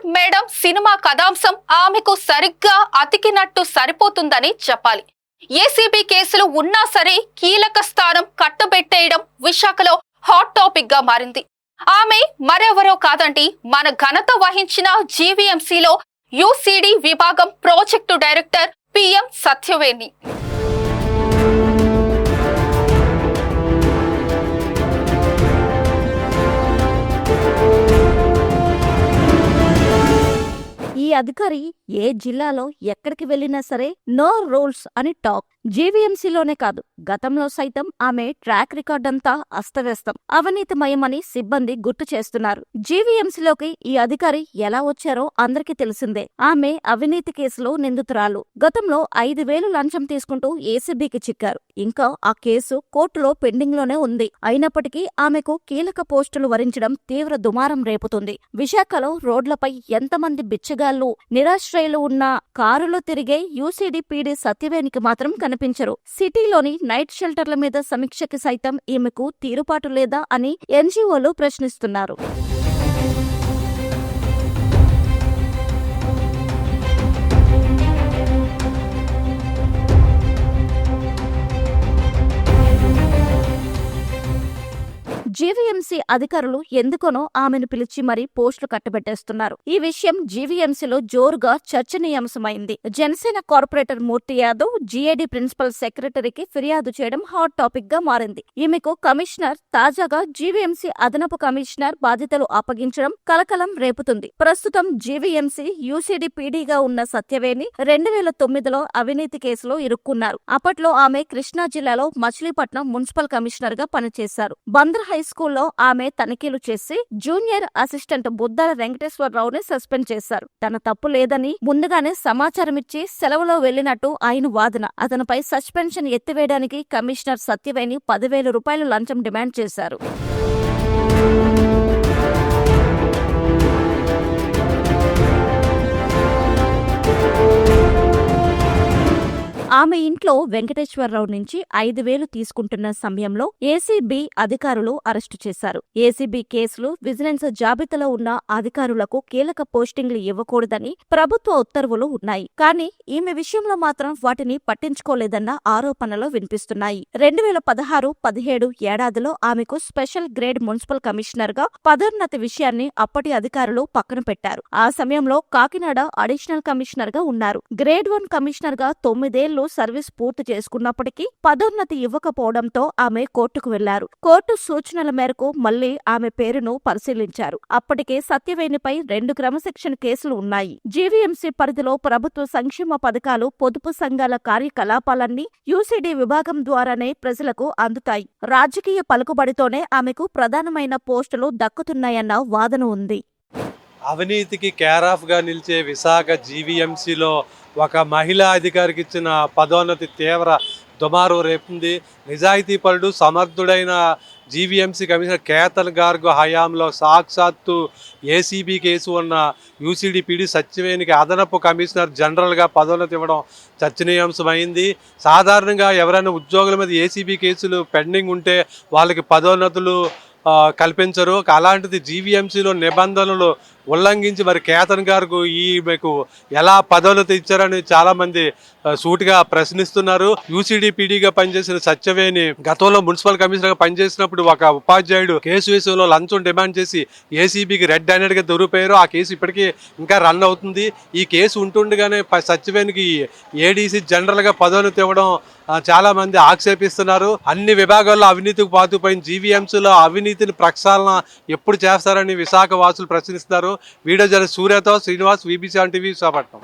Madam cinema కథాంశం ఆమెకు సరిగ్గా అతికినట్టు సరిపోతుందని చెప్పాలి. ఏసీబీ కేసులు ఉన్నా సరే కీలక స్థానం కట్టబెట్టేయడం విశాఖలో హాట్ టాపిక్ గా మారింది. ఆమె మరెవరో కాదండి, మన ఘనత వహించిన జీవీఎంసీలో యూసీడీ విభాగం ప్రాజెక్టు డైరెక్టర్ పిఎం సత్యవేణి. ఈ అధికారి ఏ జిల్లాలో ఎక్కడికి వెళ్లినా సరే నో రూల్స్ అని టాక్. జీవీఎంసీలోనే కాదు, గతంలో సైతం ఆమె ట్రాక్ రికార్డ్ అంతా అస్తవ్యస్తం, అవినీతిమయమని సిబ్బంది గుర్తు చేస్తున్నారు. జీవీఎంసీలోకి ఈ అధికారి ఎలా వచ్చారో అందరికీ తెలిసిందే. ఆమె అవినీతి కేసులో నిందితురాలు. గతంలో 5,000 లంచం తీసుకుంటూ ఏసీబీకి చిక్కారు. ఇంకా ఆ కేసు కోర్టులో పెండింగ్ లోనే ఉంది. అయినప్పటికీ ఆమెకు కీలక పోస్టులు వరించడం తీవ్ర దుమారం రేపుతుంది. విశాఖలో రోడ్లపై ఎంతమంది బిచ్చగాళ్లు, నిరాశ్రయులు ఉన్న కారులో తిరిగే యూసీడీ పీడీ సత్యవేణికి మాత్రం కనిపించరు. సిటీలోని నైట్ షెల్టర్ల మీద సమీక్షకి సైతం ఈమెకు తీరుపాటు లేదా అని ఎన్జీఓలు ప్రశ్నిస్తున్నారు. జీవీఎంసీ అధికారులు ఎందుకనో ఆమెను పిలిచి మరీ పోస్టులు కట్టబెట్టేస్తున్నారు. ఈ విషయం జీవీఎంసీలో జోరుగా చర్చనీయాంశమైంది. జనసేన కార్పొరేటర్ మూర్తి యాదవ్ జీఏడీ ప్రిన్సిపల్ సెక్రటరీకి ఫిర్యాదు చేయడం హాట్ టాపిక్ గా మారింది. ఈమెకు కమిషనర్ తాజాగా జీవీఎంసీ అదనపు కమిషనర్ బాధ్యతలు అప్పగించడం కలకలం రేపుతుంది. ప్రస్తుతం జీవీఎంసీ యూసీడీ పీడీగా ఉన్న సత్యవేణి 2009లో అవినీతి కేసులో ఇరుక్కున్నారు. అప్పట్లో ఆమె కృష్ణా జిల్లాలో మచిలీపట్నం మున్సిపల్ కమిషనర్ గా పనిచేశారు. బందర్ హై స్కూల్లో ఆమె తనిఖీలు చేసి జూనియర్ అసిస్టెంట్ బుద్దాల వెంకటేశ్వరరావుని సస్పెండ్ చేశారు. తన తప్పు లేదని ముందుగానే సమాచారమిచ్చి సెలవులో వెళ్లినట్టు ఆయన వాదన. అతనిపై సస్పెన్షన్ ఎత్తివేయడానికి కమిషనర్ సత్యవేణి 10,000 రూపాయలు లంచం డిమాండ్ చేశారు. ఆమె ఇంట్లో వెంకటేశ్వరరావు నుంచి 5,000 తీసుకుంటున్న సమయంలో ఏసీబీ అధికారులు అరెస్టు చేశారు. ఏసీబీ కేసులు, విజిలెన్స్ జాబితాలో ఉన్న అధికారులకు కీలక పోస్టింగ్లు ఇవ్వకూడదని ప్రభుత్వ ఉత్తర్వులు ఉన్నాయి. కానీ ఈమె విషయంలో మాత్రం వాటిని పట్టించుకోలేదన్న ఆరోపణలు వినిపిస్తున్నాయి. 2016-17 ఏడాదిలో ఆమెకు స్పెషల్ గ్రేడ్ మున్సిపల్ కమిషనర్ గా పదోన్నతి విషయాన్ని అప్పటి అధికారులు పక్కన పెట్టారు. ఆ సమయంలో కాకినాడ అడిషనల్ కమిషనర్ గా ఉన్నారు. గ్రేడ్ 1 కమిషనర్ గా 9 ఏళ్లు సర్వీస్ పూర్తి చేసుకున్నప్పటికీ పదోన్నతి ఇవ్వకపోవడంతో ఆమె కోర్టుకు వెళ్లారు. కోర్టు సూచనల మేరకు మళ్లీ ఆమె పేరును పరిశీలించారు. అప్పటికే సత్యవేణిపై 2 క్రమశిక్షణ కేసులు ఉన్నాయి. జీవీఎంసీ పరిధిలో ప్రభుత్వ సంక్షేమ పథకాలు, పొదుపు సంఘాల కార్యకలాపాలన్నీ యూసీడీ విభాగం ద్వారానే ప్రజలకు అందుతాయి. రాజకీయ పలుకుబడితోనే ఆమెకు ప్రధానమైన పోస్టులు దక్కుతున్నాయన్న వాదన ఉంది. అవినీతికి కేరాఫ్గా నిలిచే విశాఖ జీవీఎంసీలో ఒక మహిళా అధికారికి ఇచ్చిన పదోన్నతి తీవ్ర దుమారు రేపుంది. నిజాయితీపరుడు, సమర్థుడైన జీవీఎంసీ కమిషనర్ కేతన్ గార్గ్ హయాంలో సాక్షాత్తు ఏసీబీ కేసు ఉన్న యూసీడీ పీడీ సత్యవేణికి అదనపు కమిషనర్ జనరల్గా పదోన్నతి ఇవ్వడం చర్చనీయాంశమైంది. సాధారణంగా ఎవరైనా ఉద్యోగుల మీద ఏసీబీ కేసులు పెండింగ్ ఉంటే వాళ్ళకి పదోన్నతులు కల్పించరు. అలాంటిది జీవీఎంసీలో నిబంధనలు ఉల్లంఘించి మరి కేతన్ గారు ఈమెకు ఎలా పదోన్నతి ఇచ్చారని చాలామంది సూటిగా ప్రశ్నిస్తున్నారు. యూసీడీ పీడీగా పనిచేసిన సత్యవేణి గతంలో మున్సిపల్ కమిషనర్గా పనిచేసినప్పుడు ఒక ఉపాధ్యాయుడు కేసు విషయంలో లంచం డిమాండ్ చేసి ఏసీబీకి రెడ్ హ్యాండెడ్గా దొరికిపోయారు. ఆ కేసు ఇప్పటికీ ఇంకా రన్ అవుతుంది. ఈ కేసు ఉంటుండగానే సత్యవేణికి ఏడీసీ జనరల్గా పదోన్నతి ఇవ్వడం చాలామంది ఆక్షేపిస్తున్నారు. అన్ని విభాగాల్లో అవినీతికి పాతుపోయిన జీవీఎంసీలో అవినీతిని ప్రక్షాళన ఎప్పుడు చేస్తారని విశాఖ వాసులు ప్రశ్నిస్తున్నారు. వీడియో జర్నలిస్ట్ సూర్యతో శ్రీనివాస్, VB7 టీవీ, విశాఖపట్నం.